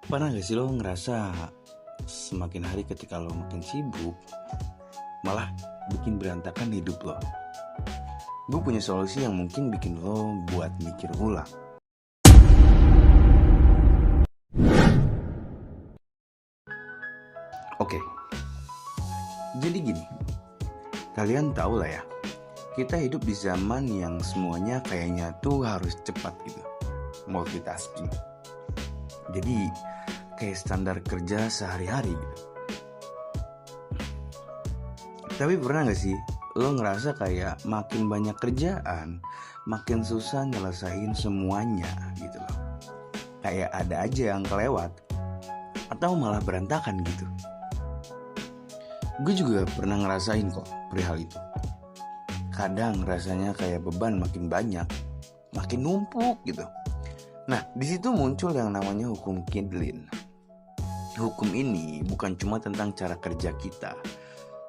Pernah gak sih lo ngerasa semakin hari ketika lo makin sibuk malah bikin berantakan hidup lo? Gue punya solusi yang mungkin bikin lo buat mikir ulang. Oke, jadi gini, kalian tahu lah ya, kita hidup di zaman yang semuanya kayaknya tuh harus cepat gitu, multitasking. Jadi kayak standar kerja sehari-hari gitu. Tapi pernah gak sih lo ngerasa kayak makin banyak kerjaan, makin susah nyelesain semuanya gitu loh. Kayak ada aja yang kelewat atau malah berantakan gitu. Gue juga pernah ngerasain kok perihal itu. Kadang rasanya kayak beban makin banyak, makin numpuk gitu. Nah, di situ muncul yang namanya hukum Kidlin. Hukum ini bukan cuma tentang cara kerja kita,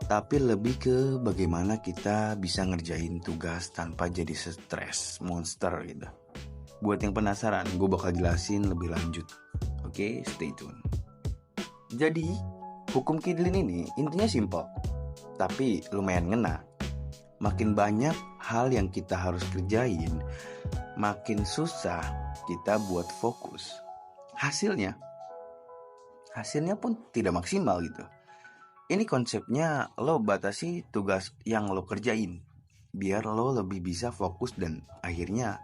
tapi lebih ke bagaimana kita bisa ngerjain tugas tanpa jadi stres monster gitu. Buat yang penasaran, gue bakal jelasin lebih lanjut. Oke, stay tune. Jadi, hukum Kidlin ini intinya simpel, tapi lumayan ngena. Makin banyak hal yang kita harus kerjain, makin susah kita buat fokus. Hasilnya pun tidak maksimal gitu. Ini konsepnya lo batasi tugas yang lo kerjain biar lo lebih bisa fokus dan akhirnya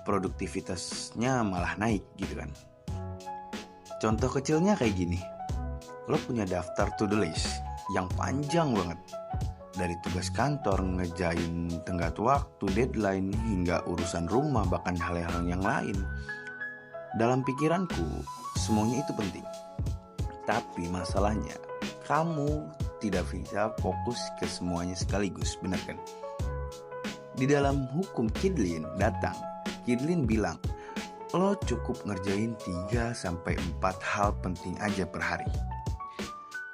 produktivitasnya malah naik gitu kan. Contoh kecilnya kayak gini. Lo punya daftar to-do list yang panjang banget. Dari tugas kantor, ngejain tenggat waktu, deadline, hingga urusan rumah, bahkan hal-hal yang lain. Dalam pikiranku, semuanya itu penting. Tapi masalahnya, kamu tidak bisa fokus ke semuanya sekaligus, benar kan? Di dalam hukum Kidlin Kidlin bilang, lo cukup ngerjain 3-4 hal penting aja per hari.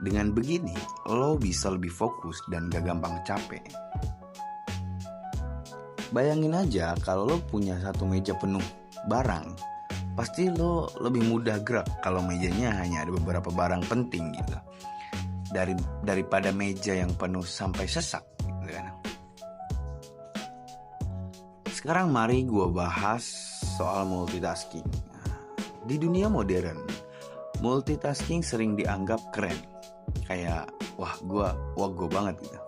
Dengan begini, lo bisa lebih fokus dan gak gampang capek. Bayangin aja kalau lo punya satu meja penuh barang, pasti lo lebih mudah gerak kalau mejanya hanya ada beberapa barang penting gitu. Daripada meja yang penuh sampai sesak gitu kan. Sekarang mari gue bahas soal multitasking. Di dunia modern, multitasking sering dianggap keren. Kayak wah gue banget gitu.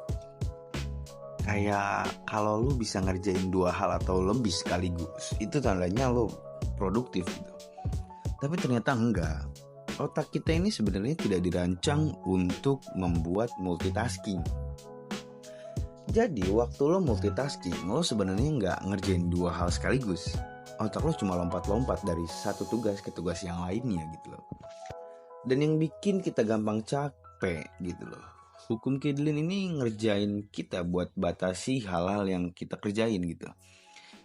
Kayak kalau lu bisa ngerjain 2 hal atau lebih sekaligus, itu tandanya lu produktif gitu. Tapi ternyata enggak. Otak kita ini sebenarnya tidak dirancang untuk membuat multitasking. Jadi waktu lo multitasking, lo sebenarnya enggak ngerjain 2 hal sekaligus. Otak lo cuma lompat-lompat dari satu tugas ke tugas yang lainnya gitu loh. Dan yang bikin kita gampang capek gitu loh. Hukum Kidlin ini ngerjain kita buat batasi hal-hal yang kita kerjain gitu.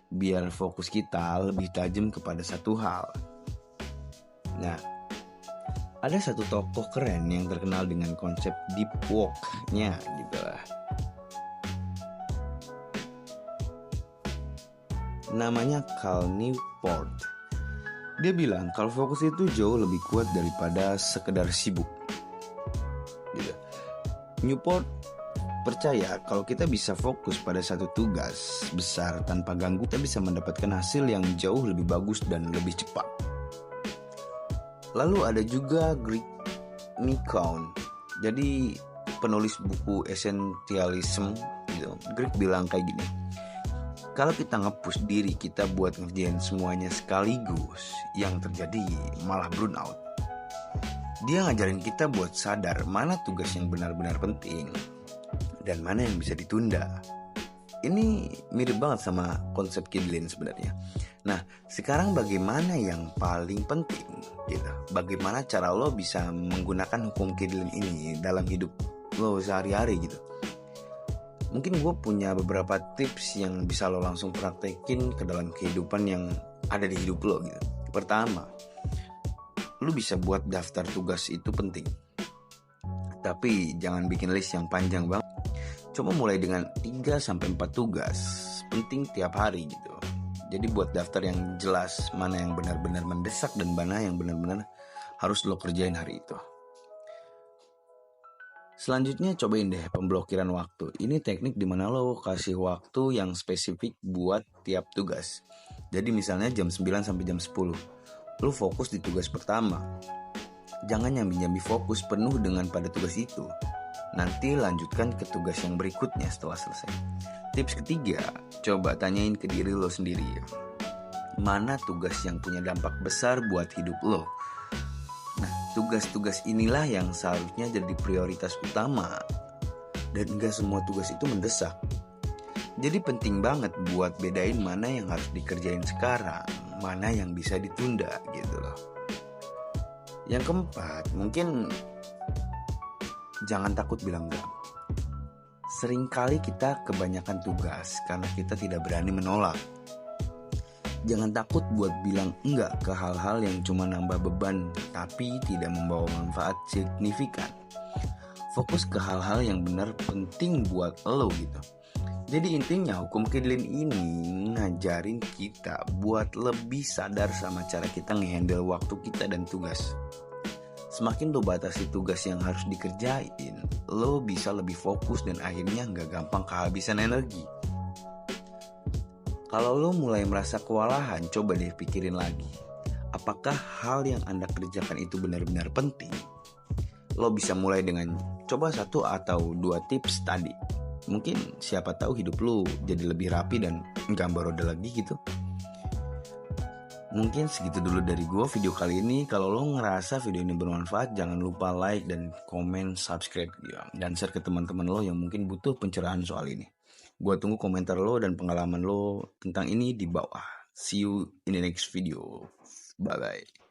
Biar fokus kita lebih tajam kepada satu hal. Nah, ada satu tokoh keren yang terkenal dengan konsep deep work-nya gitu lah. Namanya Cal Newport. Dia bilang kalau fokus itu jauh lebih kuat daripada sekedar sibuk gitu. Newport percaya kalau kita bisa fokus pada satu tugas besar tanpa ganggu, kita bisa mendapatkan hasil yang jauh lebih bagus dan lebih cepat. Lalu ada juga Greg McKeown. Jadi penulis buku Essentialism gitu. Greg bilang kayak gini. Kalau kita nge-push diri kita buat ngerjain semuanya sekaligus, yang terjadi malah burnout. Dia ngajarin kita buat sadar mana tugas yang benar-benar penting dan mana yang bisa ditunda. Ini mirip banget sama konsep Kidlin sebenarnya. Nah, sekarang bagaimana yang paling penting gitu? Bagaimana cara lo bisa menggunakan hukum Kidlin ini dalam hidup lo sehari-hari gitu? Mungkin gue punya beberapa tips yang bisa lo langsung praktekin ke dalam kehidupan yang ada di hidup lo gitu. Pertama, lo bisa buat daftar tugas itu penting. Tapi jangan bikin list yang panjang banget. Coba mulai dengan 3-4 tugas penting tiap hari gitu. Jadi buat daftar yang jelas mana yang benar-benar mendesak dan mana yang benar-benar harus lo kerjain hari itu. Selanjutnya cobain deh pemblokiran waktu. Ini teknik dimana lo kasih waktu yang spesifik buat tiap tugas. Jadi misalnya jam 9 sampai jam 10. Lo fokus di tugas pertama. Jangan nyambi-nyambi fokus penuh dengan pada tugas itu. Nanti lanjutkan ke tugas yang berikutnya setelah selesai. Tips ketiga, coba tanyain ke diri lo sendiri. Mana tugas yang punya dampak besar buat hidup lo? Tugas-tugas inilah yang seharusnya jadi prioritas utama. Dan gak semua tugas itu mendesak. Jadi penting banget buat bedain mana yang harus dikerjain sekarang, mana yang bisa ditunda gitu loh. Yang keempat, mungkin jangan takut bilang enggak. Seringkali kita kebanyakan tugas karena kita tidak berani menolak. Jangan takut buat bilang enggak ke hal-hal yang cuma nambah beban tapi tidak membawa manfaat signifikan. Fokus ke hal-hal yang benar penting buat lo gitu. Jadi intinya hukum Kidlin ini ngajarin kita buat lebih sadar sama cara kita ngehandle waktu kita dan tugas. Semakin lo batasi tugas yang harus dikerjain, lo bisa lebih fokus dan akhirnya gak gampang kehabisan energi. Kalau lo mulai merasa kewalahan, coba deh pikirin lagi. Apakah hal yang Anda kerjakan itu benar-benar penting? Lo bisa mulai dengan coba 1 atau 2 tips tadi. Mungkin siapa tahu hidup lo jadi lebih rapi dan gak beroda lagi gitu. Mungkin segitu dulu dari gue video kali ini. Kalau lo ngerasa video ini bermanfaat, jangan lupa like dan komen, subscribe ya. Dan share ke teman-teman lo yang mungkin butuh pencerahan soal ini. Gue tunggu komentar lo dan pengalaman lo tentang ini di bawah. See you in the next video. Bye-bye.